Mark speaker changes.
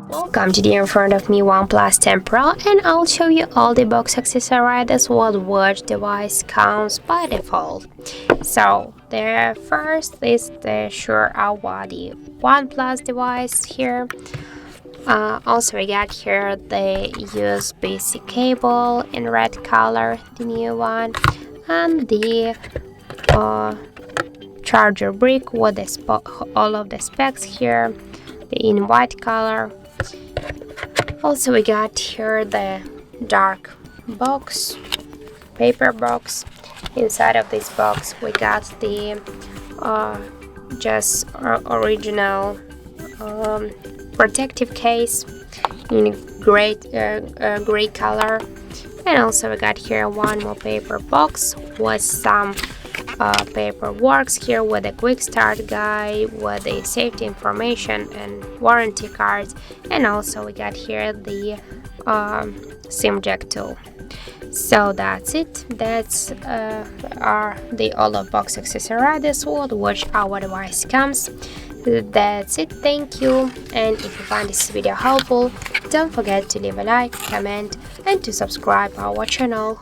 Speaker 1: Welcome, today in front of me OnePlus 10 Pro, and I'll show you all the box accessories with which device comes by default. So the first is the Shure the OnePlus device here. Also we got here the USB-C cable in red color, the new one, and the charger brick with all of the specs here in white color. Also we got here the dark box, paper box. Inside of this box we got the original protective case in gray color, and also we got here one more paper box with some paperwork here with a quick start guide, with the safety information and warranty cards, and also we got here the SIM jack tool. So that's it. That's are the all of box accessories with which our device comes. That's it. Thank you, and if you find this video helpful, don't forget to leave a like, comment, and to subscribe our channel.